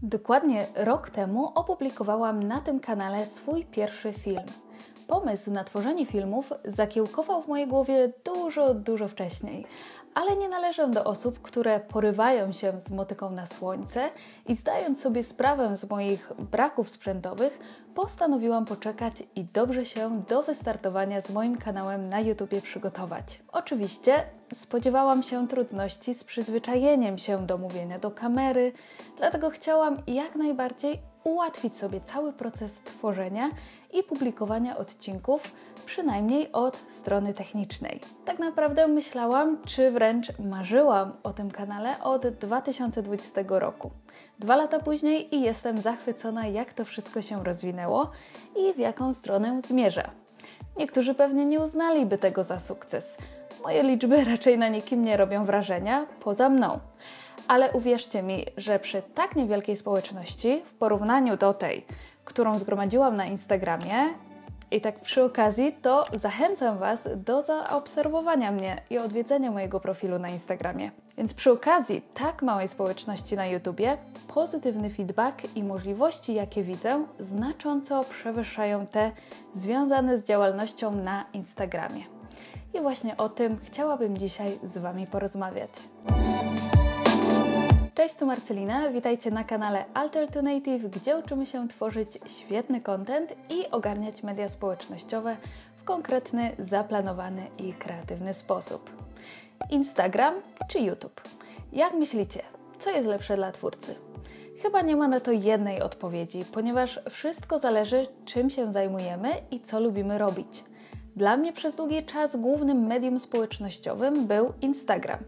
Dokładnie rok temu opublikowałam na tym kanale swój pierwszy film. Pomysł na tworzenie filmów zakiełkował w mojej głowie dużo wcześniej, ale nie należę do osób, które porywają się z motyką na słońce i zdając sobie sprawę z moich braków sprzętowych, postanowiłam poczekać i dobrze się do wystartowania z moim kanałem na YouTubie przygotować. Oczywiście spodziewałam się trudności z przyzwyczajeniem się do mówienia do kamery, dlatego chciałam jak najbardziej ułatwić sobie cały proces tworzenia i publikowania odcinków, przynajmniej od strony technicznej. Tak naprawdę myślałam, czy wręcz marzyłam o tym kanale od 2020 roku. 2 lata później i jestem zachwycona, jak to wszystko się rozwinęło i w jaką stronę zmierza. Niektórzy pewnie nie uznaliby tego za sukces. Moje liczby raczej na nikim nie robią wrażenia, poza mną. Ale uwierzcie mi, że przy tak niewielkiej społeczności, w porównaniu do tej, którą zgromadziłam na Instagramie, i tak przy okazji, to zachęcam Was do zaobserwowania mnie i odwiedzenia mojego profilu na Instagramie. Więc przy okazji tak małej społeczności na YouTubie, pozytywny feedback i możliwości, jakie widzę, znacząco przewyższają te związane z działalnością na Instagramie. I właśnie o tym chciałabym dzisiaj z Wami porozmawiać. Cześć, tu Marcelina, witajcie na kanale Alter to Native, gdzie uczymy się tworzyć świetny content i ogarniać media społecznościowe w konkretny, zaplanowany i kreatywny sposób. Instagram czy YouTube? Jak myślicie, co jest lepsze dla twórcy? Chyba nie ma na to jednej odpowiedzi, ponieważ wszystko zależy, czym się zajmujemy i co lubimy robić. Dla mnie przez długi czas głównym medium społecznościowym był Instagram.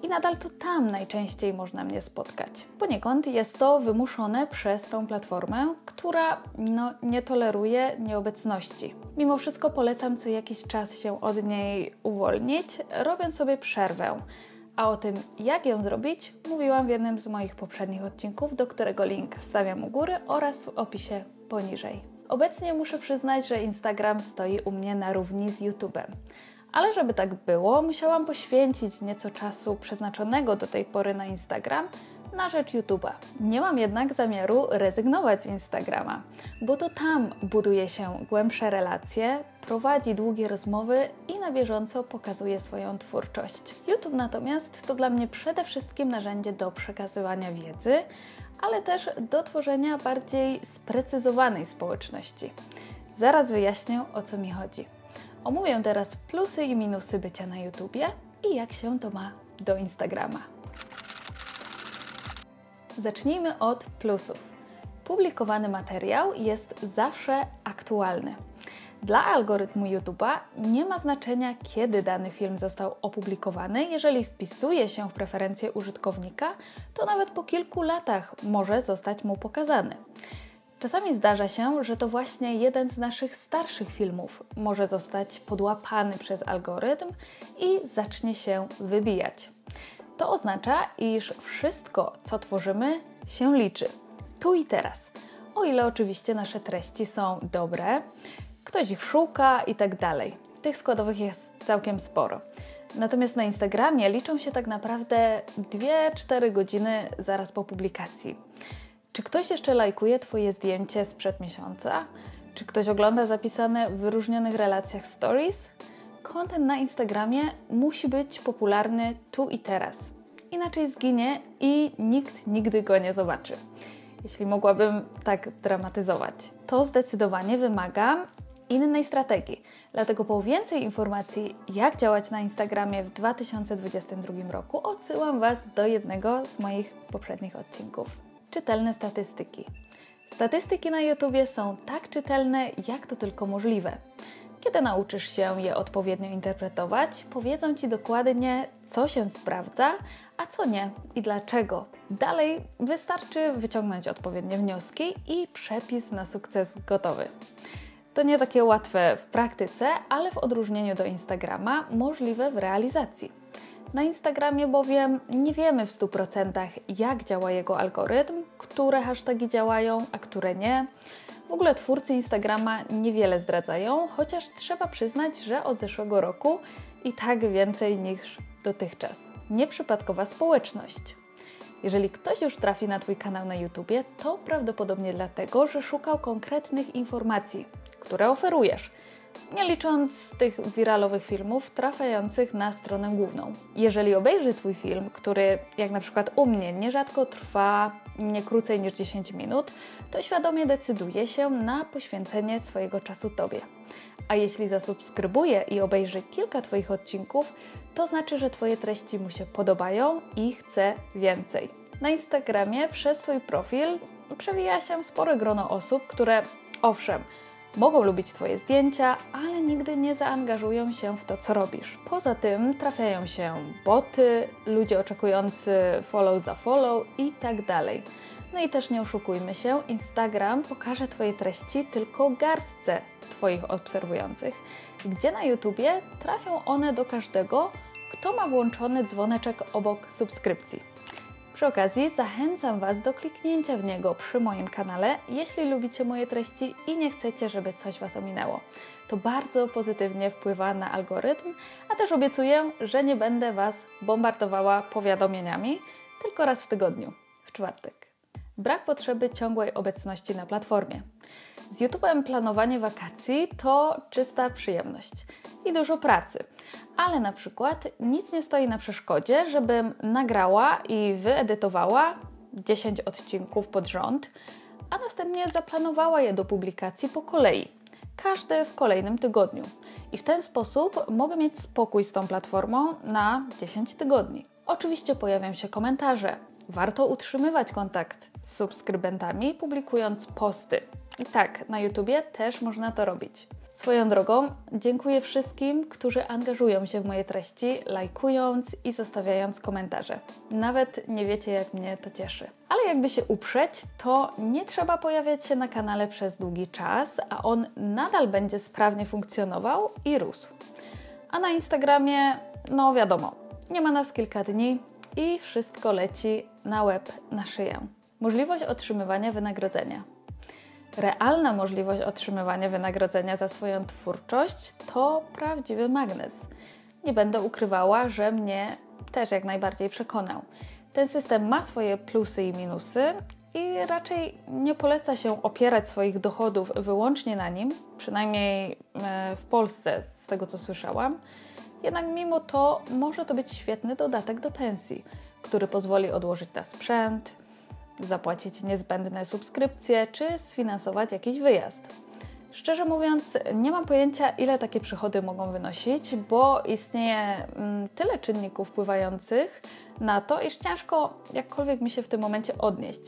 I nadal to tam najczęściej można mnie spotkać. Poniekąd jest to wymuszone przez tą platformę, która nie toleruje nieobecności. Mimo wszystko polecam co jakiś czas się od niej uwolnić, robiąc sobie przerwę. A o tym, jak ją zrobić, mówiłam w jednym z moich poprzednich odcinków, do którego link wstawiam u góry oraz w opisie poniżej. Obecnie muszę przyznać, że Instagram stoi u mnie na równi z YouTube'em. Ale żeby tak było, musiałam poświęcić nieco czasu przeznaczonego do tej pory na Instagram na rzecz YouTube'a. Nie mam jednak zamiaru rezygnować z Instagrama, bo to tam buduje się głębsze relacje, prowadzi długie rozmowy i na bieżąco pokazuje swoją twórczość. YouTube natomiast to dla mnie przede wszystkim narzędzie do przekazywania wiedzy, ale też do tworzenia bardziej sprecyzowanej społeczności. Zaraz wyjaśnię, o co mi chodzi. Omówię teraz plusy i minusy bycia na YouTubie i jak się to ma do Instagrama. Zacznijmy od plusów. Publikowany materiał jest zawsze aktualny. Dla algorytmu YouTube'a nie ma znaczenia, kiedy dany film został opublikowany. Jeżeli wpisuje się w preferencje użytkownika, to nawet po kilku latach może zostać mu pokazany. Czasami zdarza się, że to właśnie jeden z naszych starszych filmów może zostać podłapany przez algorytm i zacznie się wybijać. To oznacza, iż wszystko, co tworzymy, się liczy. Tu i teraz. O ile oczywiście nasze treści są dobre, ktoś ich szuka i tak dalej. Tych składowych jest całkiem sporo. Natomiast na Instagramie liczą się tak naprawdę 2-4 godziny zaraz po publikacji. Czy ktoś jeszcze lajkuje Twoje zdjęcie sprzed miesiąca? Czy ktoś ogląda zapisane w wyróżnionych relacjach stories? Content na Instagramie musi być popularny tu i teraz. Inaczej zginie i nikt nigdy go nie zobaczy. Jeśli mogłabym tak dramatyzować. To zdecydowanie wymaga innej strategii. Dlatego po więcej informacji, jak działać na Instagramie w 2022 roku, odsyłam Was do jednego z moich poprzednich odcinków. Czytelne statystyki. Statystyki na YouTubie są tak czytelne, jak to tylko możliwe. Kiedy nauczysz się je odpowiednio interpretować, powiedzą Ci dokładnie, co się sprawdza, a co nie i dlaczego. Dalej wystarczy wyciągnąć odpowiednie wnioski i przepis na sukces gotowy. To nie takie łatwe w praktyce, ale w odróżnieniu do Instagrama możliwe w realizacji. Na Instagramie bowiem nie wiemy w 100% jak działa jego algorytm, które hasztagi działają, a które nie. W ogóle twórcy Instagrama niewiele zdradzają, chociaż trzeba przyznać, że od zeszłego roku i tak więcej niż dotychczas. Nieprzypadkowa społeczność. Jeżeli ktoś już trafi na Twój kanał na YouTubie, to prawdopodobnie dlatego, że szukał konkretnych informacji, które oferujesz, nie licząc tych wiralowych filmów trafiających na stronę główną. Jeżeli obejrzy Twój film, który jak na przykład u mnie nierzadko trwa nie krócej niż 10 minut, to świadomie decyduje się na poświęcenie swojego czasu Tobie. A jeśli zasubskrybuje i obejrzy kilka Twoich odcinków, to znaczy, że Twoje treści mu się podobają i chce więcej. Na Instagramie przez Twój profil przewija się spore grono osób, które owszem, mogą lubić Twoje zdjęcia, ale nigdy nie zaangażują się w to, co robisz. Poza tym trafiają się boty, ludzie oczekujący follow za follow i tak dalej. No i też nie oszukujmy się, Instagram pokaże Twoje treści tylko garstce Twoich obserwujących, gdzie na YouTubie trafią one do każdego, kto ma włączony dzwoneczek obok subskrypcji. Przy okazji zachęcam Was do kliknięcia w niego przy moim kanale, jeśli lubicie moje treści i nie chcecie, żeby coś Was ominęło. To bardzo pozytywnie wpływa na algorytm, a też obiecuję, że nie będę Was bombardowała powiadomieniami, tylko raz w tygodniu, w czwartek. Brak potrzeby ciągłej obecności na platformie. Z YouTube'em planowanie wakacji to czysta przyjemność i dużo pracy, ale na przykład nic nie stoi na przeszkodzie, żebym nagrała i wyedytowała 10 odcinków pod rząd, a następnie zaplanowała je do publikacji po kolei, każdy w kolejnym tygodniu. I w ten sposób mogę mieć spokój z tą platformą na 10 tygodni. Oczywiście pojawią się komentarze. Warto utrzymywać kontakt z subskrybentami, publikując posty. I tak, na YouTubie też można to robić. Swoją drogą, dziękuję wszystkim, którzy angażują się w moje treści, lajkując i zostawiając komentarze. Nawet nie wiecie, jak mnie to cieszy. Ale jakby się uprzeć, to nie trzeba pojawiać się na kanale przez długi czas, a on nadal będzie sprawnie funkcjonował i rósł. A na Instagramie, no wiadomo, nie ma nas kilka dni i wszystko leci na łeb, na szyję. Możliwość otrzymywania wynagrodzenia. Realna możliwość otrzymywania wynagrodzenia za swoją twórczość to prawdziwy magnes. Nie będę ukrywała, że mnie też jak najbardziej przekonał. Ten system ma swoje plusy i minusy i raczej nie poleca się opierać swoich dochodów wyłącznie na nim, przynajmniej w Polsce, z tego co słyszałam. Jednak mimo to może to być świetny dodatek do pensji, który pozwoli odłożyć na sprzęt, zapłacić niezbędne subskrypcje czy sfinansować jakiś wyjazd. Szczerze mówiąc, nie mam pojęcia, ile takie przychody mogą wynosić, bo istnieje tyle czynników wpływających na to, iż ciężko jakkolwiek mi się w tym momencie odnieść.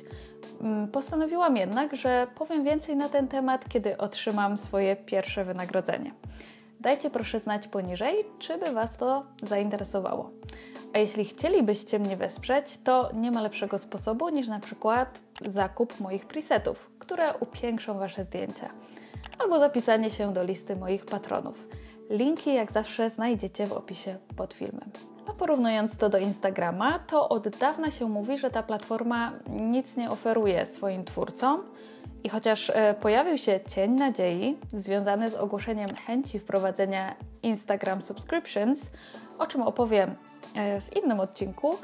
Postanowiłam jednak, że powiem więcej na ten temat, kiedy otrzymam swoje pierwsze wynagrodzenie. Dajcie proszę znać poniżej, czy by Was to zainteresowało. A jeśli chcielibyście mnie wesprzeć, to nie ma lepszego sposobu niż na przykład zakup moich presetów, które upiększą Wasze zdjęcia, albo zapisanie się do listy moich patronów. Linki jak zawsze znajdziecie w opisie pod filmem. A porównując to do Instagrama, to od dawna się mówi, że ta platforma nic nie oferuje swoim twórcom i chociaż pojawił się cień nadziei związany z ogłoszeniem chęci wprowadzenia Instagram Subscriptions, o czym opowiem w innym odcinku,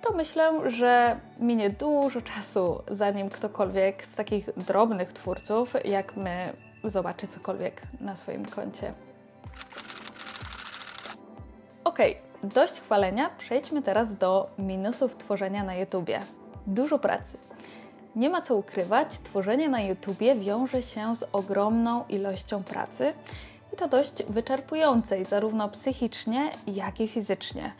to myślę, że minie dużo czasu, zanim ktokolwiek z takich drobnych twórców, jak my, zobaczy cokolwiek na swoim koncie. Okej, dość chwalenia, przejdźmy teraz do minusów tworzenia na YouTubie. Dużo pracy. Nie ma co ukrywać, tworzenie na YouTubie wiąże się z ogromną ilością pracy i to dość wyczerpującej, zarówno psychicznie, jak i fizycznie.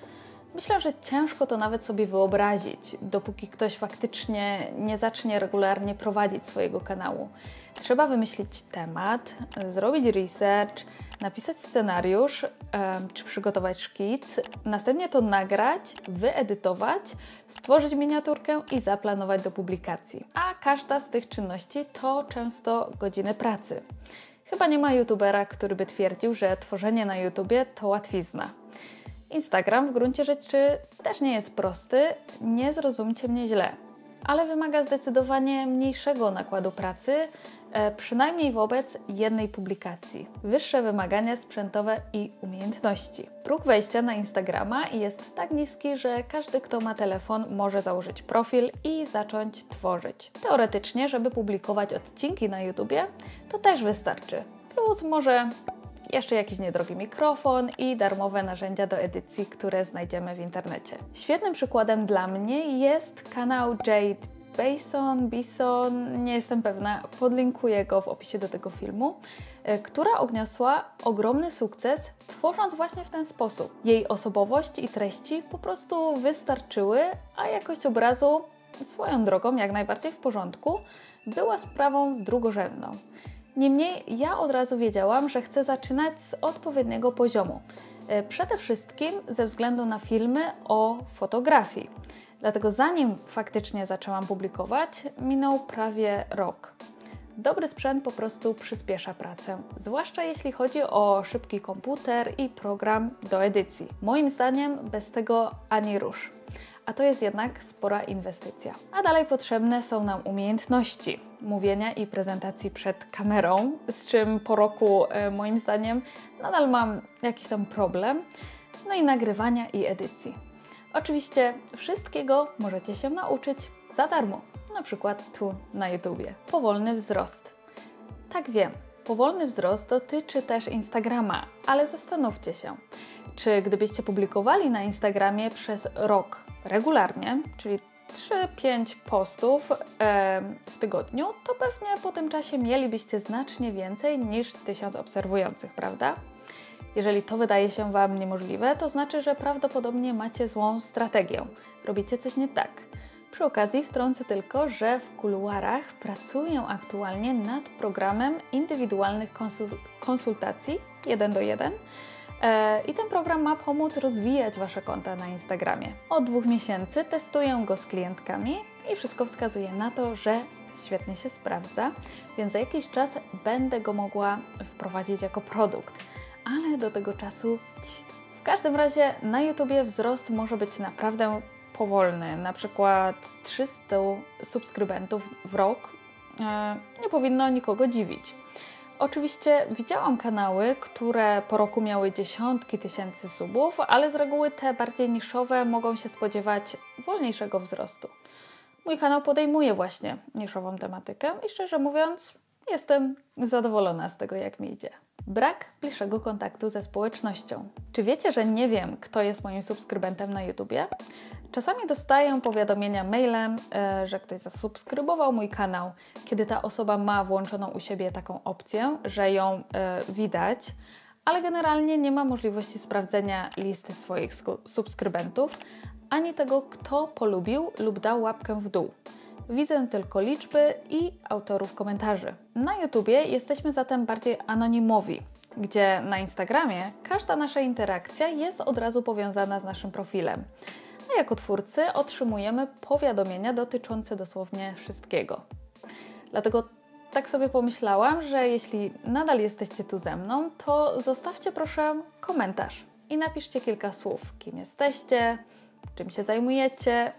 Myślę, że ciężko to nawet sobie wyobrazić, dopóki ktoś faktycznie nie zacznie regularnie prowadzić swojego kanału. Trzeba wymyślić temat, zrobić research, napisać scenariusz czy przygotować szkic, następnie to nagrać, wyedytować, stworzyć miniaturkę i zaplanować do publikacji. A każda z tych czynności to często godziny pracy. Chyba nie ma youtubera, który by twierdził, że tworzenie na YouTubie to łatwizna. Instagram w gruncie rzeczy też nie jest prosty, nie zrozumcie mnie źle. ale wymaga zdecydowanie mniejszego nakładu pracy, przynajmniej wobec jednej publikacji. Wyższe wymagania sprzętowe i umiejętności. Próg wejścia na Instagrama jest tak niski, że każdy, kto ma telefon, może założyć profil i zacząć tworzyć. Teoretycznie, żeby publikować odcinki na YouTubie, to też wystarczy. Plus może jeszcze jakiś niedrogi mikrofon i darmowe narzędzia do edycji, które znajdziemy w internecie. Świetnym przykładem dla mnie jest kanał Jade Bison, nie jestem pewna, podlinkuję go w opisie do tego filmu, która odniosła ogromny sukces, tworząc właśnie w ten sposób. Jej osobowość i treści po prostu wystarczyły, a jakość obrazu, swoją drogą jak najbardziej w porządku, była sprawą drugorzędną. Niemniej ja od razu wiedziałam, że chcę zaczynać z odpowiedniego poziomu. Przede wszystkim ze względu na filmy o fotografii. Dlatego zanim faktycznie zaczęłam publikować, minął prawie rok. Dobry sprzęt po prostu przyspiesza pracę, zwłaszcza jeśli chodzi o szybki komputer i program do edycji. Moim zdaniem bez tego ani rusz. A to jest jednak spora inwestycja. A dalej potrzebne są nam umiejętności mówienia i prezentacji przed kamerą, z czym po roku moim zdaniem nadal mam jakiś tam problem. No i nagrywania i edycji. Oczywiście wszystkiego możecie się nauczyć za darmo, na przykład tu na YouTubie. Powolny wzrost. Tak wiem, powolny wzrost dotyczy też Instagrama, ale zastanówcie się, czy gdybyście publikowali na Instagramie przez rok regularnie, czyli 3-5 postów w tygodniu, to pewnie po tym czasie mielibyście znacznie więcej niż 1000 obserwujących, prawda? Jeżeli to wydaje się Wam niemożliwe, to znaczy, że prawdopodobnie macie złą strategię. Robicie coś nie tak. Przy okazji wtrącę tylko, że w kuluarach pracuję aktualnie nad programem indywidualnych konsultacji 1 do 1 i ten program ma pomóc rozwijać Wasze konta na Instagramie. Od 2 miesięcy testuję go z klientkami i wszystko wskazuje na to, że świetnie się sprawdza, więc za jakiś czas będę go mogła wprowadzić jako produkt. Ale do tego czasu w każdym razie na YouTubie wzrost może być naprawdę powolny. Na przykład 300 subskrybentów w rok nie powinno nikogo dziwić. Oczywiście widziałam kanały, które po roku miały dziesiątki tysięcy subów, ale z reguły te bardziej niszowe mogą się spodziewać wolniejszego wzrostu. Mój kanał podejmuje właśnie niszową tematykę i szczerze mówiąc jestem zadowolona z tego, jak mi idzie. Brak bliższego kontaktu ze społecznością. Czy wiecie, że nie wiem, kto jest moim subskrybentem na YouTubie? Czasami dostaję powiadomienia mailem, że ktoś zasubskrybował mój kanał, kiedy ta osoba ma włączoną u siebie taką opcję, że ją widać, ale generalnie nie ma możliwości sprawdzenia listy swoich subskrybentów, ani tego, kto polubił lub dał łapkę w dół. Widzę tylko liczby i autorów komentarzy. Na YouTubie jesteśmy zatem bardziej anonimowi, gdzie na Instagramie każda nasza interakcja jest od razu powiązana z naszym profilem. A jako twórcy otrzymujemy powiadomienia dotyczące dosłownie wszystkiego. Dlatego tak sobie pomyślałam, że jeśli nadal jesteście tu ze mną, to zostawcie proszę komentarz i napiszcie kilka słów, kim jesteście, czym się zajmujecie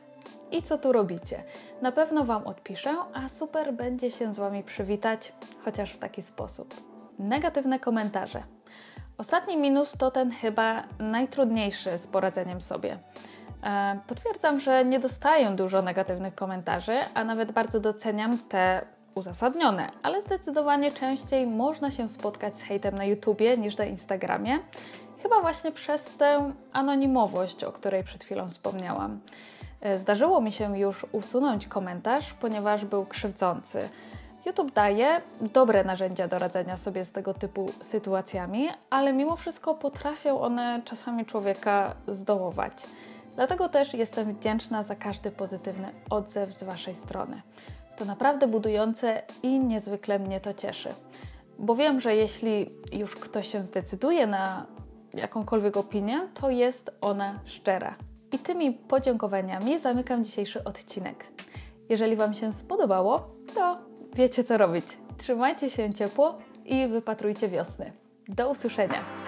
i co tu robicie. Na pewno Wam odpiszę, a super będzie się z Wami przywitać, chociaż w taki sposób. Negatywne komentarze. Ostatni minus to ten chyba najtrudniejszy z poradzeniem sobie. Potwierdzam, że nie dostaję dużo negatywnych komentarzy, a nawet bardzo doceniam te uzasadnione, ale zdecydowanie częściej można się spotkać z hejtem na YouTubie niż na Instagramie. Chyba właśnie przez tę anonimowość, o której przed chwilą wspomniałam. Zdarzyło mi się już usunąć komentarz, ponieważ był krzywdzący. YouTube daje dobre narzędzia do radzenia sobie z tego typu sytuacjami, ale mimo wszystko potrafią one czasami człowieka zdołować. Dlatego też jestem wdzięczna za każdy pozytywny odzew z Waszej strony. To naprawdę budujące i niezwykle mnie to cieszy. Bo wiem, że jeśli już ktoś się zdecyduje na jakąkolwiek opinię, to jest ona szczera. I tymi podziękowaniami zamykam dzisiejszy odcinek. Jeżeli Wam się spodobało, to wiecie co robić. Trzymajcie się ciepło i wypatrujcie wiosny. Do usłyszenia!